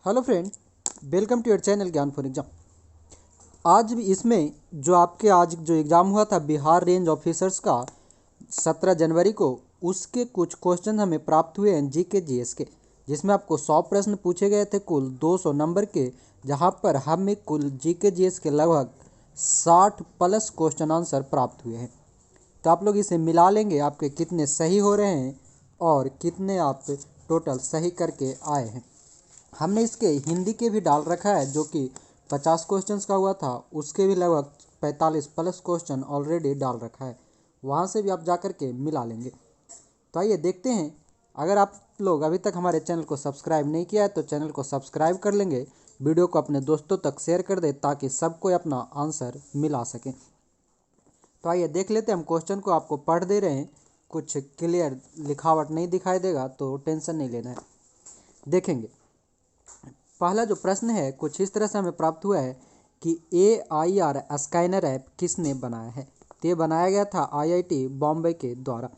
Hello friend, welcome to your channel Gyan for exam. आज भी इसमें जो आपके आज जो एग्ज़ाम हुआ था बिहार रेंज ऑफिसर्स का 17 जनवरी को, उसके कुछ क्वेश्चन हमें प्राप्त हुए हैं जीके जीएस के, जिसमें आपको 100 प्रश्न पूछे गए थे कुल 200 नंबर के, जहां पर हमें कुल जीके जीएस के लगभग 60 प्लस क्वेश्चन आंसर प्राप्त हुए हैं। तो आप लोग इसे मिला लेंगे आपके कितने सही हो रहे हैं और कितने आप टोटल सही करके आए हैं। हमने इसके हिंदी के भी डाल रखा है जो कि 50 क्वेश्चंस का हुआ था, उसके भी लगभग 45 प्लस क्वेश्चन ऑलरेडी डाल रखा है, वहाँ से भी आप जा कर के मिला लेंगे। तो आइए देखते हैं। अगर आप लोग अभी तक हमारे चैनल को सब्सक्राइब नहीं किया है तो चैनल को सब्सक्राइब कर लेंगे, वीडियो को अपने दोस्तों तक शेयर कर दे ताकि सबको अपना आंसर मिला सकें। तो आइए देख लेते हैं। हम क्वेश्चन को आपको पढ़ दे रहे हैं, कुछ क्लियर लिखावट नहीं दिखाई देगा तो टेंशन नहीं लेना है, देखेंगे। पहला जो प्रश्न है कुछ इस तरह से हमें प्राप्त हुआ है कि AIR स्कैनर ऐप किसने बनाया है। तो ये बनाया गया था IIT बॉम्बे के द्वारा।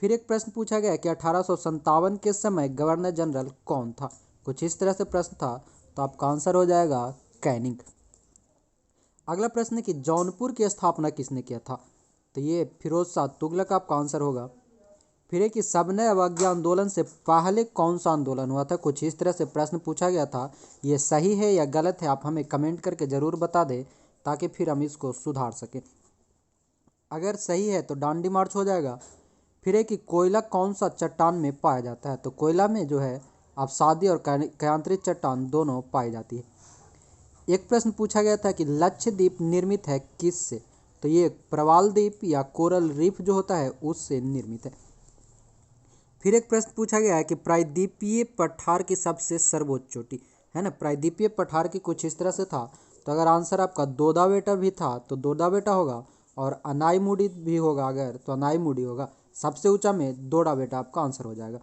फिर एक प्रश्न पूछा गया कि 1857 के समय गवर्नर जनरल कौन था। कुछ इस तरह से प्रश्न था, तो आपका आंसर हो जाएगा कैनिंग। अगला प्रश्न है कि जौनपुर की स्थापना किसने किया था। तो ये फिरोज शाह तुगलक आपका आंसर होगा। फिर है कि सबने अवज्ञा आंदोलन से पहले कौन सा आंदोलन हुआ था। कुछ इस तरह से प्रश्न पूछा गया था। ये सही है या गलत है आप हमें कमेंट करके ज़रूर बता दें ताकि फिर हम इसको सुधार सकें। अगर सही है तो डांडी मार्च हो जाएगा। फिर है कि कोयला कौन सा चट्टान में पाया जाता है। तो कोयला में जो है अवसादी और कायांतरित चट्टान दोनों पाई जाती है। एक प्रश्न पूछा गया था कि लक्षद्वीप निर्मित है किस से। तो ये प्रवाल द्वीप या कोरल रीफ जो होता है उससे निर्मित है। फिर एक प्रश्न पूछा गया है कि प्रायद्वीपीय पठार की सबसे सर्वोच्च चोटी है ना। प्रायद्वीपीय पठार की कुछ इस तरह से था। तो अगर आंसर आपका दोदाबेटा भी था तो दोदाबेटा होगा, और अनाईमुडी भी होगा अगर तो अनाईमुडी होगा। सबसे ऊंचा में दोडाबेटा आपका आंसर हो जाएगा।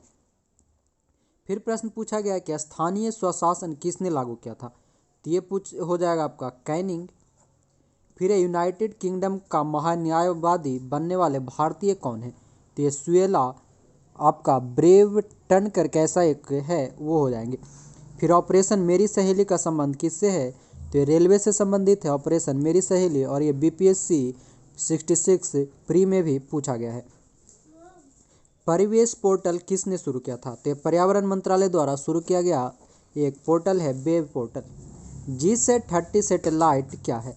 फिर प्रश्न पूछा गया है कि स्थानीय स्वशासन किसने लागू किया था। तो ये पूछ हो जाएगा आपका कैनिंग। फिर यूनाइटेड किंगडम का महान्यायवादी बनने वाले भारतीय कौन है। तो ये सुएला आपका ब्रेव टन कर कैसा एक है वो हो जाएंगे। फिर ऑपरेशन मेरी सहेली का संबंध किससे है। तो ये रेलवे से संबंधित है ऑपरेशन मेरी सहेली, और ये BPSC 66 प्री में भी पूछा गया है। परिवेश पोर्टल किसने शुरू किया था। तो ये पर्यावरण मंत्रालय द्वारा शुरू किया गया एक पोर्टल है वेब पोर्टल। GSAT-30 सैटेलाइट क्या है,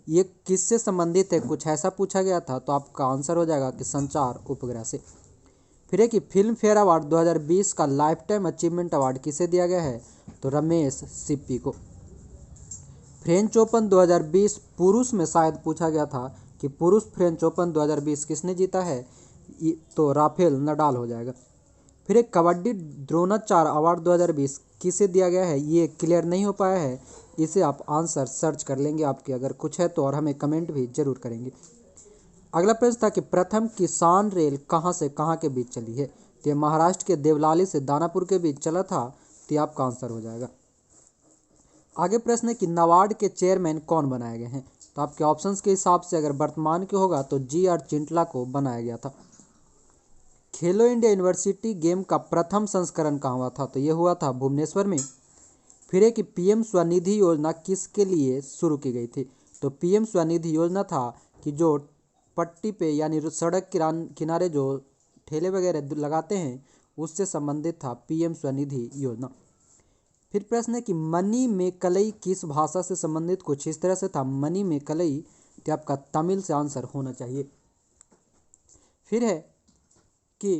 ये किससे संबंधित है, कुछ ऐसा पूछा गया था। तो आपका आंसर हो जाएगा कि संचार उपग्रह से। फिर है कि फिल्म फेयर अवार्ड 2020 का लाइफ टाइम अचीवमेंट अवार्ड किसे दिया गया है। तो रमेश सिप्पी को। फ्रेंच ओपन 2020 पुरुष में शायद पूछा गया था कि पुरुष फ्रेंच ओपन 2020 किसने जीता है। तो राफेल नडाल हो जाएगा। फिर एक कबड्डी द्रोणाचार्य अवार्ड 2020 किसे दिया गया है, ये क्लियर नहीं हो पाया है। इसे आप आंसर सर्च कर लेंगे आपके अगर कुछ है तो, और हमें कमेंट भी जरूर करेंगे। अगला प्रश्न था कि प्रथम किसान रेल कहाँ से कहाँ के बीच चली है। तो ये महाराष्ट्र के देवलाली से दानापुर के बीच चला था। तो ये आपका आंसर हो जाएगा। आगे प्रश्न है कि नाबार्ड के चेयरमैन कौन बनाए गए हैं। तो आपके ऑप्शंस के हिसाब से अगर वर्तमान के होगा तो GR चिंटला को बनाया गया था। खेलो इंडिया यूनिवर्सिटी गेम का प्रथम संस्करण कहाँ हुआ था। तो ये हुआ था भुवनेश्वर में। फिर है कि PM स्वनिधि योजना किसके लिए शुरू की गई थी। तो PM स्वनिधि योजना था कि जो पट्टी पे यानी सड़क किनारे जो ठेले वगैरह लगाते हैं उससे संबंधित था PM स्वनिधि योजना। फिर प्रश्न है कि मनी मेकलई किस भाषा से संबंधित, कुछ इस तरह से था मनी मेकलई। तो आपका तमिल से आंसर होना चाहिए। फिर है कि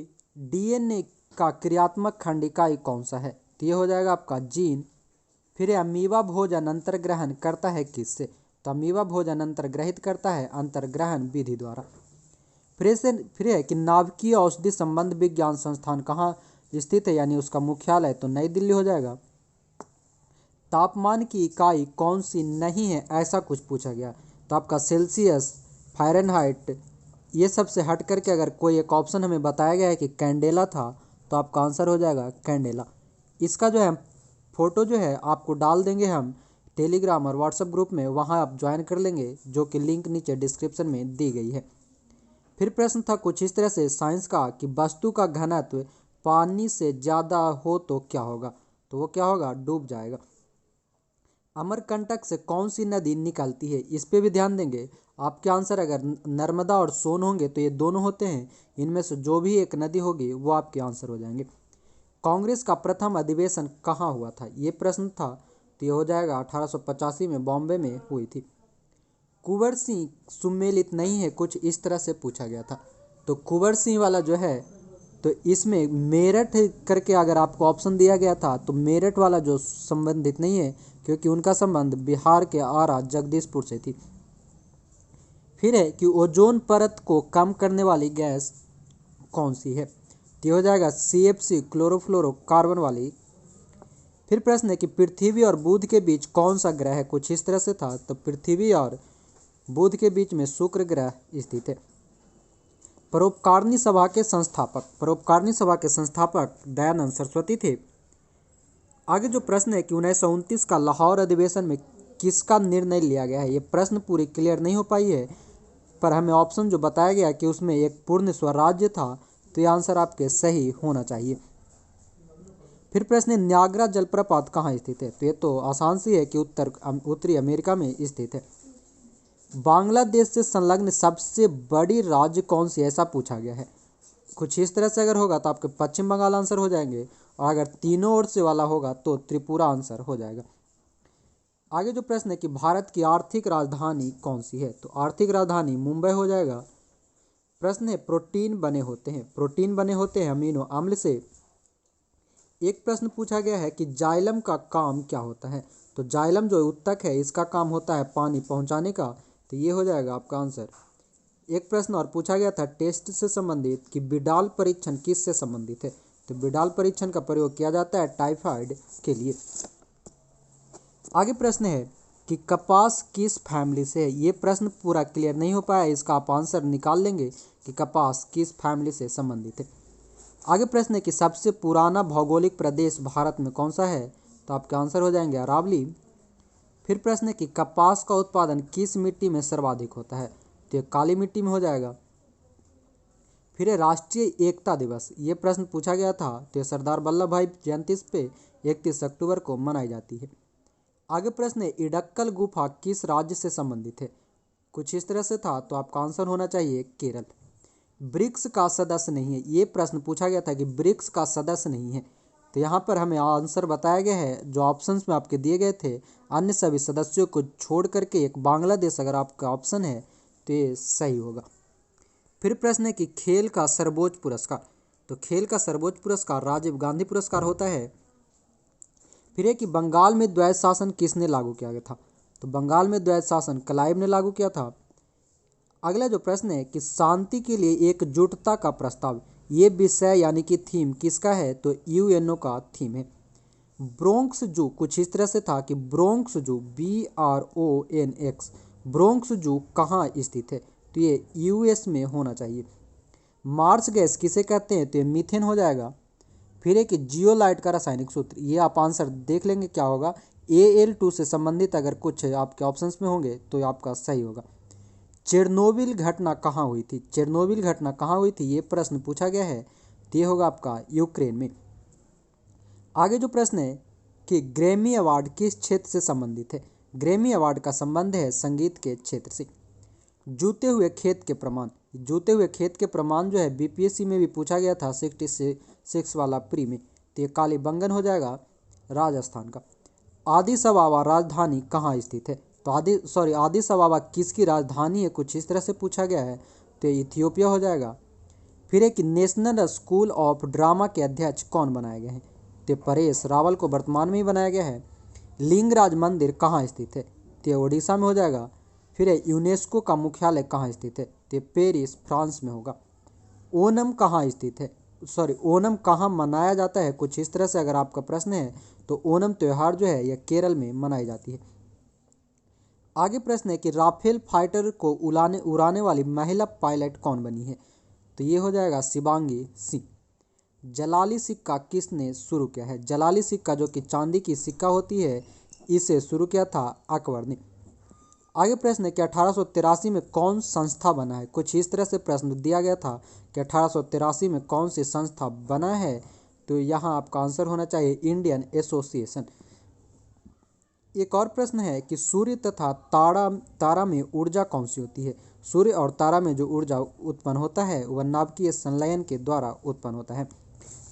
DNA का क्रियात्मक खंड इकाई कौन सा है। तो ये हो जाएगा आपका जीन। फिर अमीबा भोजन अंतर्ग्रहण करता है किससे। तो अमीबा भोजन अंतर्ग्रहित करता है अंतर्ग्रहण विधि द्वारा। फिर है कि नाभिकीय औषधि संबंध विज्ञान संस्थान कहाँ स्थित है, यानी उसका मुख्यालय तो नई दिल्ली हो जाएगा। तापमान की इकाई कौन सी नहीं है ऐसा कुछ पूछा गया। तो आपका सेल्सियस, फ़ारेनहाइट, ये सब से हट करके अगर कोई एक ऑप्शन हमें बताया गया है कि कैंडेला था तो आपका आंसर हो जाएगा कैंडेला। इसका जो है फ़ोटो जो है आपको डाल देंगे हम टेलीग्राम और व्हाट्सएप ग्रुप में, वहाँ आप ज्वाइन कर लेंगे जो कि लिंक नीचे डिस्क्रिप्शन में दी गई है। फिर प्रश्न था कुछ इस तरह से साइंस का कि वस्तु का घनत्व पानी से ज़्यादा हो तो क्या होगा। तो वो क्या होगा, डूब जाएगा। अमरकंटक से कौन सी नदी निकलती है, इस पे भी ध्यान देंगे। आपके आंसर अगर नर्मदा और सोन होंगे तो ये दोनों होते हैं, इनमें से जो भी एक नदी होगी वो आपके आंसर हो जाएंगे। कांग्रेस का प्रथम अधिवेशन कहाँ हुआ था, ये प्रश्न था, तो ये हो जाएगा 1885 में बॉम्बे में हुई थी। कुंवर सिंह सुमेलित नहीं है, कुछ इस तरह से पूछा गया था। तो कुंवर सिंह वाला जो है, तो इसमें मेरठ करके अगर आपको ऑप्शन दिया गया था तो मेरठ वाला जो संबंधित नहीं है, क्योंकि उनका संबंध बिहार के आरा जगदीशपुर से थी। फिर है कि ओजोन परत को कम करने वाली गैस कौन सी है, तो हो जाएगा CFC क्लोरोफ्लोरोकार्बन वाली। फिर प्रश्न है कि पृथ्वी और बुध के बीच कौन सा ग्रह है, कुछ इस तरह से था, तो पृथ्वी और बुध के बीच में शुक्र ग्रह स्थित है। परोपकारिणी सभा के संस्थापक दयानंद सरस्वती थे। आगे जो प्रश्न है कि 1929 का लाहौर अधिवेशन में किसका निर्णय लिया गया है, ये प्रश्न पूरी क्लियर नहीं हो पाई है, पर हमें ऑप्शन जो बताया गया कि उसमें एक पूर्ण स्वराज्य था, तो ये आंसर आपके सही होना चाहिए। फिर प्रश्न है न्यागरा जलप्रपात कहाँ स्थित है, तो ये तो आसान सी है कि उत्तरी अमेरिका में स्थित है। बांग्लादेश से संलग्न सबसे बड़ी राज्य कौन सी, ऐसा पूछा गया है। कुछ इस तरह से अगर होगा तो आपके पश्चिम बंगाल आंसर हो जाएंगे, और अगर तीनों ओर से वाला होगा तो त्रिपुरा आंसर हो जाएगा। आगे जो प्रश्न है कि भारत की आर्थिक राजधानी कौन सी है, तो आर्थिक राजधानी मुंबई हो जाएगा। प्रश्न है प्रोटीन बने होते हैं अमीनो अम्ल से। एक प्रश्न पूछा गया है कि जाइलम का काम क्या होता है, तो जाइलम जो उत्तक है इसका काम होता है पानी पहुंचाने का, तो ये हो जाएगा आपका आंसर। एक प्रश्न और पूछा गया था टेस्ट से संबंधित कि बिडाल परीक्षण किस से संबंधित है, तो बिडाल परीक्षण का प्रयोग किया जाता है टाइफाइड के लिए। आगे प्रश्न है कि कपास किस फैमिली से है, ये प्रश्न पूरा क्लियर नहीं हो पाया, इसका आप आंसर निकाल लेंगे कि कपास किस फैमिली से संबंधित है। आगे प्रश्न है कि सबसे पुराना भौगोलिक प्रदेश भारत में कौन सा है, तो आपके आंसर हो जाएंगे अरावली। फिर प्रश्न है कि कपास का उत्पादन किस मिट्टी में सर्वाधिक होता है, तो ये काली मिट्टी में हो जाएगा। फिर है राष्ट्रीय एकता दिवस, ये प्रश्न पूछा गया था, तो ये सरदार वल्लभ भाई जयंती पे 31 अक्टूबर को मनाई जाती है। आगे प्रश्न है इडक्कल गुफा किस राज्य से संबंधित है, कुछ इस तरह से था, तो आपका आंसर होना चाहिए केरल। ब्रिक्स का सदस्य नहीं है, ये प्रश्न पूछा गया था कि ब्रिक्स का सदस्य नहीं है, तो यहाँ पर हमें आंसर बताया गया है जो ऑप्शंस में आपके दिए गए थे, अन्य सभी सदस्यों को छोड़ करके एक बांग्लादेश अगर आपका ऑप्शन है तो ये सही होगा। फिर प्रश्न है कि खेल का सर्वोच्च पुरस्कार, तो खेल का सर्वोच्च पुरस्कार राजीव गांधी पुरस्कार होता है। फिर है कि बंगाल में द्वैध शासन किसने लागू किया गया था, तो बंगाल में द्वैध शासन क्लाइव ने लागू किया था। अगला जो प्रश्न है कि शांति के लिए एकजुटता का प्रस्ताव, ये विषय यानी कि थीम किसका है, तो UNO का थीम है। ब्रोंक्स जू कुछ इस तरह से था कि ब्रोंक्स जू BRONX ब्रोंक्स जू कहाँ स्थित है, तो ये US में होना चाहिए। मार्स गैस किसे कहते हैं, तो ये मीथेन हो जाएगा। फिर एक जियोलाइट का रासायनिक सूत्र, ये आप आंसर देख लेंगे क्या होगा, Al2 से संबंधित अगर कुछ आपके ऑप्शंस में होंगे तो आपका सही होगा। चेरनोबिल घटना कहाँ हुई थी, ये प्रश्न पूछा गया है, तो ये होगा आपका यूक्रेन में। आगे जो प्रश्न है कि ग्रैमी अवार्ड किस क्षेत्र से संबंधित है, ग्रैमी अवार्ड का संबंध है संगीत के क्षेत्र से। जूते हुए खेत के प्रमाण जो है BPSC में भी पूछा गया था 66 वाला प्री में, तो ये कालीबंगन हो जाएगा राजस्थान का। आदिस अबाबा राजधानी कहाँ स्थित है, तो आदिस अबाबा किसकी राजधानी है, कुछ इस तरह से पूछा गया है, तो इथियोपिया हो जाएगा। फिर एक नेशनल स्कूल ऑफ ड्रामा के अध्यक्ष कौन बनाए गए हैं, तो परेश रावल को वर्तमान में ही बनाया गया है। लिंगराज मंदिर कहाँ स्थित है, तो उड़ीसा में हो जाएगा। फिर है यूनेस्को का मुख्यालय कहाँ स्थित है, तो पेरिस फ्रांस में होगा। ओनम कहाँ मनाया जाता है, कुछ इस तरह से अगर आपका प्रश्न है तो ओनम त्यौहार जो है यह केरल में मनाई जाती है। आगे प्रश्न है कि राफेल फाइटर को उड़ाने वाली महिला पायलट कौन बनी है, तो ये हो जाएगा शिवांगी सिंह। जलाली सिक्का किसने शुरू किया है, जलाली सिक्का जो कि चांदी की सिक्का होती है, इसे शुरू किया था अकबर ने। आगे प्रश्न है कि 1883 में कौन संस्था बना है, कुछ इस तरह से प्रश्न दिया गया था कि 1883 में कौन सी संस्था बना है, तो यहाँ आपका आंसर होना चाहिए इंडियन एसोसिएशन। एक और प्रश्न है कि सूर्य तथा तारा में ऊर्जा कौन सी होती है। सूर्य और तारा में जो ऊर्जा उत्पन्न होता है वह नाभिकीय संलयन के द्वारा उत्पन्न होता है।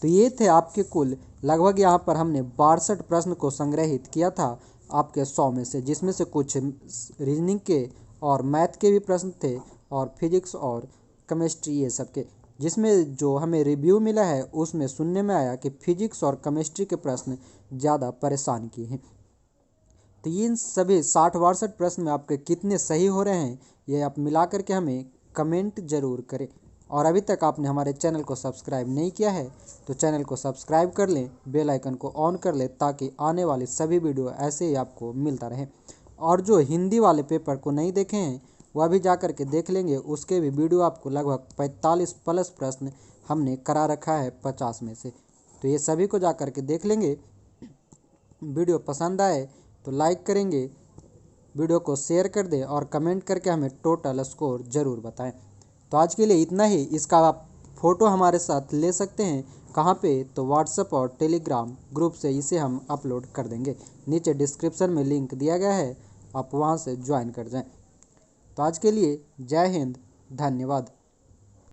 तो ये थे आपके कुल लगभग यहाँ पर हमने 62 प्रश्न को संग्रहित किया था आपके 100 में से, जिसमें से कुछ रीजनिंग के और मैथ के भी प्रश्न थे और फिजिक्स और केमिस्ट्री ये सब के, जिसमें जो हमें रिव्यू मिला है उसमें सुनने में आया कि फिजिक्स और केमिस्ट्री के प्रश्न ज़्यादा परेशान किए हैं। तो इन सभी 60-62 प्रश्न में आपके कितने सही हो रहे हैं ये आप मिला करके हमें कमेंट ज़रूर करें। और अभी तक आपने हमारे चैनल को सब्सक्राइब नहीं किया है तो चैनल को सब्सक्राइब कर लें, बेल आइकन को ऑन कर लें ताकि आने वाली सभी वीडियो ऐसे ही आपको मिलता रहे। और जो हिंदी वाले पेपर को नहीं देखे हैं वह भी जा कर के देख लेंगे, उसके भी वीडियो आपको लगभग 45 प्लस प्रश्न हमने करा रखा है 50 में से। तो ये सभी को जा कर के देख लेंगे। वीडियो पसंद आए तो लाइक करेंगे, वीडियो को शेयर कर दें और कमेंट करके हमें टोटल स्कोर ज़रूर बताएं। तो आज के लिए इतना ही। इसका आप फ़ोटो हमारे साथ ले सकते हैं। कहाँ पे? तो व्हाट्सएप और टेलीग्राम ग्रुप से इसे हम अपलोड कर देंगे। नीचे डिस्क्रिप्शन में लिंक दिया गया है, आप वहाँ से ज्वाइन कर जाएं। तो आज के लिए जय हिंद, धन्यवाद।